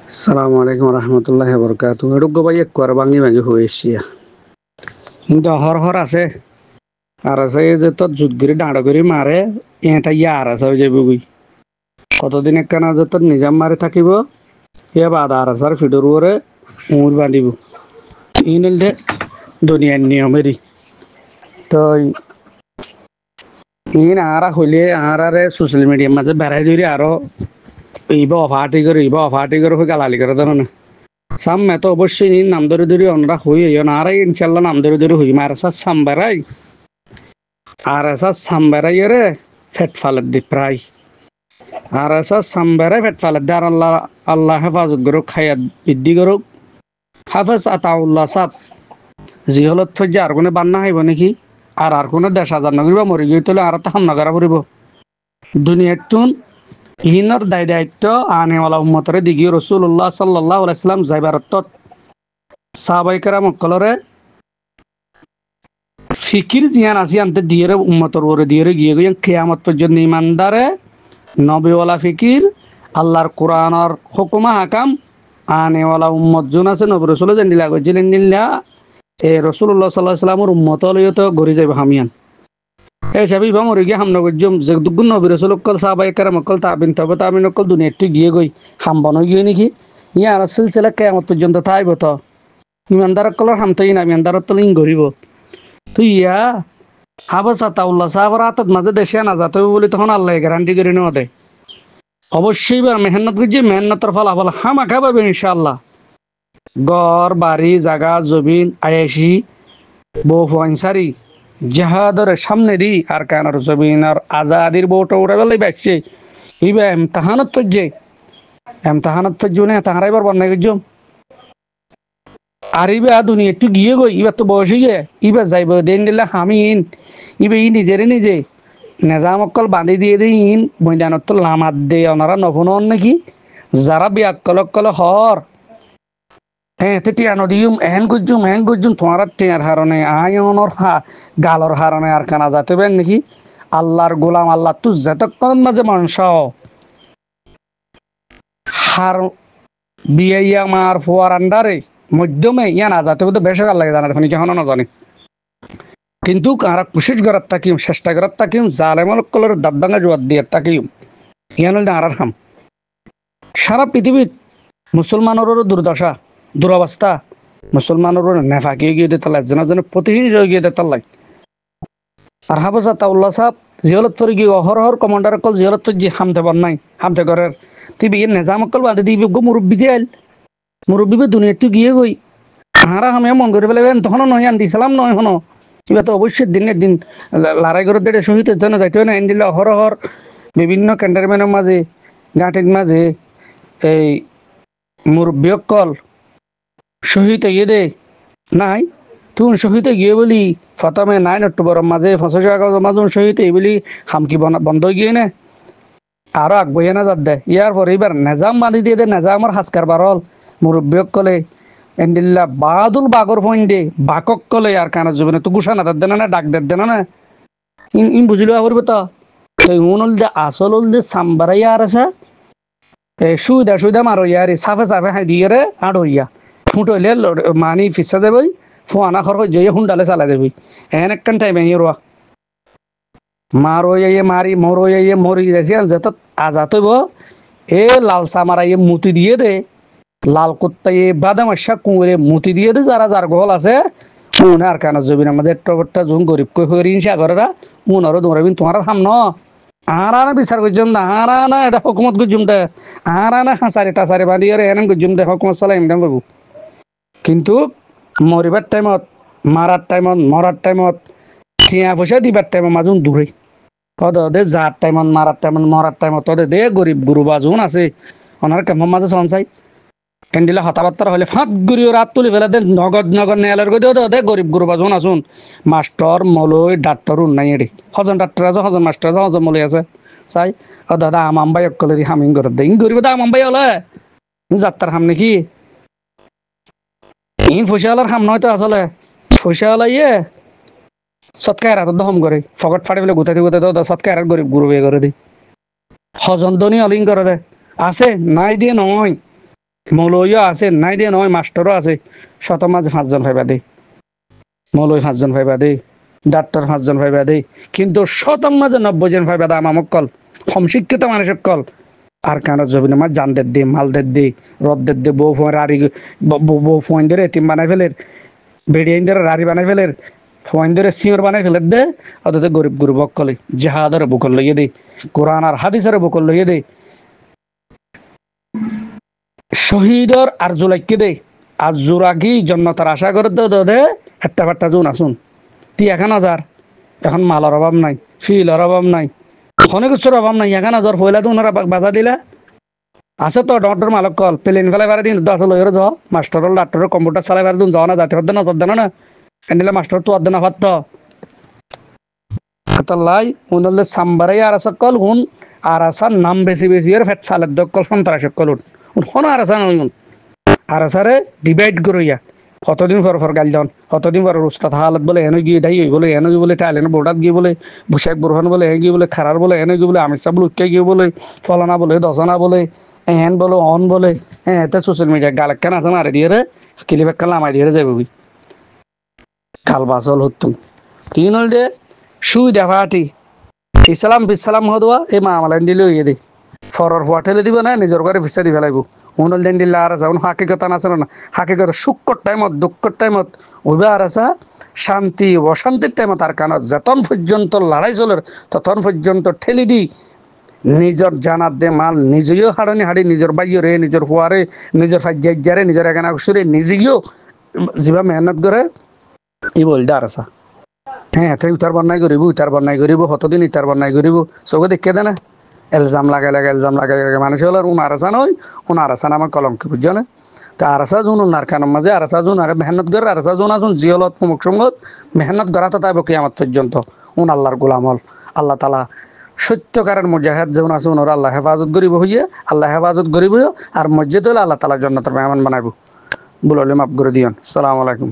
আসসালামু আলাইকুম রহমতুল্লাহ বরকাত এটুক ভাই এক আর ভাঙি ভাঙি হয়েছি কিন্তু হর হর আছে আর আছে এই যে তোর জুত করে ডাঁড় করে মারে এটা ইয়া আর আছে ওই যে বুবি কতদিন একখানা যে তোর নিজাম মারে থাকিব এ বাদ আর আছে আর ফিডোর ওরে উমর বাঁধিব ইন হইলে দুনিয়ার নিয়মেরই তো ইন আরা হইলে আরে সোশ্যাল মিডিয়ার মাঝে বেড়াই ধরে আরো ইবা অফাটি করে হয়ে গালালি করে ধরো সাম তো অবশ্যই নিন নাম ধরে ধরে অনরা হই নারাই ইনশাল্লাহ নাম ধরে ধরে হই মার সাথ সাম্বারাই আর এসা সাম্বারাই রে ফেট ফালত দি প্রায় আর এসা সাম্বারাই ফেট ফালত দি আর আল্লাহ আল্লাহ হেফাজত করুক খায়াত বৃদ্ধি করুক হাফেজ আতাউল্লাহ সাহ জিহলত থজ্জা আর কোনো বান্না হাইব নাকি আর কোনো দেশ হাজার নগরিব মরি গিয়ে তোলে আর তো হামনা করা পড়িব দুনিয়াতুন ইহিনর দায়িত্ব আনেওয়ালা উম্মতরে দিগিয়ে রসুল্লাহ সাল্লাহ আলাইসাল্লাম যাইবারত সাহাবাই কেরাম অকলরে ফিকির জিয়ান আসি আনতে দিয়ে উম্মতর ওরে দিয়ে গিয়ে গিয়ে কেয়ামত পর্যন্ত ইমানদারে নবীওয়ালা ফিকির আল্লাহর কোরআনর হুকুমা হাকাম আনেওয়ালা উম্মত যোন আছে নবী রসুল জানিলা গজিলেন নিল্লা এ রসুল্লাহ সাল্লাহ সাল্লামর উম্মত হলেও তো গড়ি যাইব হামিয়ান এই সাবি বা মরে গিয়ে হামনা গজ্জম যে দুগুণ নবী রসুল অকল সাহাবাই কেরাম অকল তাবিন তবে তাবিন অকল দুনিয়াটি গিয়ে গই হামবন গিয়ে নাকি ইয়ার সিলসিলা কেয়ামত পর্যন্ত তাইব তো ইমানদার কলর হামতই না ইমানদারত তো লিং গরিব তুই ইয়া হাবস আতাউল্লাহ সাহাবার হাতত মাঝে দেশে না যাতে বলে তখন আল্লাহ গ্যারান্টি করে নেওয়া দেয় অবশ্যই বার মেহনত করছি মেহনতের ফলাফল হামাখা পাবে ইনশাল্লাহ গড় বাড়ি জাগা জমিন আয়েসি বউ ফয়সারি জাহাদর সামনে দি আর কানার জমিনার আজাদির বউটা উড়ে বেলাই বাঁচছে ইবা এমতাহানত ফজ্জু না তাহারাই বার বন্যায় গজ্জম আর ইবা দুনিয়া একটু গিয়ে গই ইবার তো বয়স হয়ে ইবার যাইব দেন দিলে হামিন ইবে নিজেরে নিজে নেজাম অকল বাঁধি দিয়ে দিই ইন ময়দানত তো লামাত দে ওনারা নফুন নাকি যারা বিয়াক্কল অকল হর হ্যাঁ টিয়া নদীম এহেন গুজুম তোমার টিয়ার হারণে আয়নর গালর হারণে আর কানা যাতে বেন নাকি আল্লাহর গোলাম আল্লাহ তু যতক্ষণ মাঝে মানুষ হার বিয়াইয়া মার ফুয়ার আন্ডারে মধ্যমে ইয়া না যাতে বোধ বেশ লাগে জানা দেখুন কেন না জানি কিন্তু আর কুশিস গড়াত তাকিম চেষ্টা গড়াত তাকিম জালেমল কলর দাবদাঙ্গা জোয়ার দিয়ে তাকিম ইয়ান হল আর হাম সারা পৃথিবীত মুসলমানেরও দুর্দশা দুরবস্থা মুসলমানেরও নেফাকিয়ে গিয়ে দিতে লাগে যেন প্রতিহিংস হয়ে গিয়ে দিতে লাগে আর হাফেজ আতাউল্লাহ সাহেব জিয়ালত করে গিয়ে অহরহর কমান্ডার কল জিয়ালত যে হামতে বন নাই হামতে করার তুই বিয়ের নেজাম অকল বাঁধে দিবি গো মুরব্বী দিয়ে আইল মুরব্বী দুনিয়া একটু গিয়ে গই হারা হামে মন করে পেলে তখনও নয় আন দিছিলাম নয় হনো এবার তো অবশ্যই দিনের দিন লড়াই করে দেড়ে শহীদ জন্য যাইতে হয় না এন দিলে অহরহর বিভিন্ন ক্যান্টনমেন্টের মাঝে ঘাটির মাঝে এই মুরব্বী অকল শহীদ ইয়ে দে নাই তুন শহীদ গিয়ে বলি প্রথমে 9 অক্টোবরের মাঝে 25 আগস্টের মাঝে শহীদ এই বলি হামকি বন্ধ গিয়ে না আরো আগবইয়া না যাত দে ইয়ার পরে এবার নেজাম বাঁধি দিয়ে দে নেজামর হাসকার বারল মুরব্বী কলে এন্ডিল্লা বাদুল বাগর ফোন দে বাকক কলে আর কানা জুবনে তো গুসা না দেন না ডাক দেন না ইন বুঝিলো করবে তো উনল দে আসল দে সাম্বারাই আর আছে সুবিধা মারো ইয়ারে সাফে হাই দিয়ে রে আড়ইয়া ফুটইলে মানি ফিসা দেবই ফোয়ানা খর যাইয়ে হুন্ডালে চালা দেবই এন একখান টাইম রোয়া মারো ইয়ে মারি মরো ইয়ে মরি যাচ্ছি যত আজাত হইব এ লাল সামারা ইয়ে মুতি দিয়ে দে লাল কুত্তা ইয়ে বাদাম আসা কুঁড়ে মুতি দিয়ে দে যার গোল আছে মনে আর কানা জবিন আমাদের টবরটা যখন গরিব কই হরিণ সাগরেরা মনেরও দৌড়াবিন তোমার সামন আরানা বিচার করছুম না আরানা এটা হকুমত গুজুম দে আরানা হাসারি টাসারি বাঁধি এনে গুজুম দে হকুমত চালাই এমনি বাবু কিন্তু মরিবার টাইমত মরার টাইমত টিয়া পয়সা দিবার টাইমত মাজুন দূরে দে যার টাইমত মরার টাইমত দে গরিব গুরু বাজুন আছে ওনার কেমন মাঝে সঞ্চাই এন্ডিলে হতাবার্তার হলে ফাঁক গুড়িও রাত তুলি ফেলে দে নগদ নেয়ালের গই দে গরিব গুরু বাজুন আসুন মাস্টার মলই ডাক্তার নাই এডি হজন ডাক্তার আছে হজন মাস্টার আছে হজন মলই আছে চাই ও দাদা আমাম ভাই অকলের হামিং করে দে গরিব দা আমাম ভাই হলে যাত্রার হাম নাকি ইন ফসিয়ালার হাম নয় তো আসলে ফসিয়ালা ইয়ে সৎকার হাত দহম করে ফকট ফাটে বলে গুতাই সৎকার গরিব গুরু বিয়ে করে দি হজন দনি অলিং করে দে আছে নাই দিয়ে নয় মৌলইও আছে নাই দিয়ে নয় মাস্টারও আছে শত মাঝে 5 জন ভাইবা দেই মৌলই 5 জন ভাইবা দেই ডাক্তার 5 জন ভাইবা দেই কিন্তু শতম মাঝে 90 জন ভাইবা দা আমামক কল শিক্ষিত মানুষের কল আর কারো জবিন আমার জানদের দে মালদের দে রদ্দের দে বউ ফোন রারি বউ ফোন ধরে এতিম বানাই ফেলের বেডিয়াইন ধরে রারি বানাই ফেলের ফোন ধরে সিমর বানাই ফেলের দে অত গরিব গুরুবক কলে জাহাদের বুকল লইয়ে দে কোরআন আর হাদিসের বুকল লইয়ে দে শহীদর আর জুলাইকে দে আর জোরাকি জন্নতার আশা করে দে একটা ফাট্টা জুন আসুন তি 1000 এখন মালের অভাব নাই ফিলের অভাব নাই অনেক কিছুর অভাব নাই 1000 পয়লা তো ওনারা বাধা দিলা আছে তো ডক্টর মালক কল প্লেন ফেলাই বারে দিন 10 লইরে যাও মাস্টার ডাক্তার কম্পিউটার চালাই বারে দিন যাও না যাতে হদ্দ না চদ্দ না এন্ডিলা মাস্টার তো অদ্দ না হত্ত লাই উনলে সাম্বারে আর আছে কল হুন আর আছে নাম বেশি বেশি এর ফেট ফালের দকল সন্ত্রাস কল উন আর আছে নয় আর আসারে ডিভাইড করিয়া কতদিন পর গাল দাও কতদিন পর উস্তাদ হালত বলে এনে গিয়ে দাই বলে এনে গিয়ে বলে টাইলেন বোর্ডাত গিয়ে বলে বুশেক বুরহান বলে এনে গিয়ে বলে খারার বলে এনে গিয়ে বলে আমির সাহেব উঠকে গিয়ে বলে ফলানা বলে দশনা বলে হ্যান বলে অন বলে হ্যাঁ এতে সোশ্যাল মিডিয়া গালেকান আছে মারে দিয়ে রে ক্লিপ একটা নামাই দিয়ে যাবে কাল বাসল হতুম তিন হল যে শুই দেখাটি ইসলাম বিসালাম হদুয়া এই মামালান দিলে হইয়ে দে ফরর ফুয়া ঠেলে দিব না নিজের ঘরে ফিসা দি ফেলাইব উনল দেন দিল্লা আর আছে হাকিকতা আছে না হাকিকত সুখর টাইমত দুঃখর টাইমত ওইবা আর আছে শান্তি অশান্তির টাইমত আর কানত যতন পর্যন্ত লড়াই চলের ততন পর্যন্ত ঠেলি দি নিজের জানার দে মাল নিজেও হাড়নি হাড়ি নিজের বাইরে নিজের ফুয়ারে নিজের ফাজ্জারে নিজের এখানে সুরে নিজেও যিবা মেহনত করে ই বল দে আর আছে হ্যাঁ তাই উতার বন্যায় করিব কতদিন ইতার বন্যায় করিব চোখে দেখে দে না এলজাম লাগাই মানুষ হলো আরাসা নয় আরাসান আমার কলঙ্ক বুঝছো না তা আরাসা জুন উনার কানের মাঝে আরাসা জুন আর মেহনত করে আরাসা জুন আসুন জিয়লত মুখ সঙ্গত মেহনত করা তো তাইব কিয়ামত পর্যন্ত আল্লাহর গোলাম হল আল্লাহ তালা সত্যকারের মুজাহিদ যেমন আছে ওনার আল্লাহ হেফাজত করিব হইয়া আল্লাহ হেফাজত করিব আর মসজিদ হলে আল্লাহ তালা জন্নতের মেহমান বানাইব বলে মাফ করে দিয়ন সালাম আলাইকুম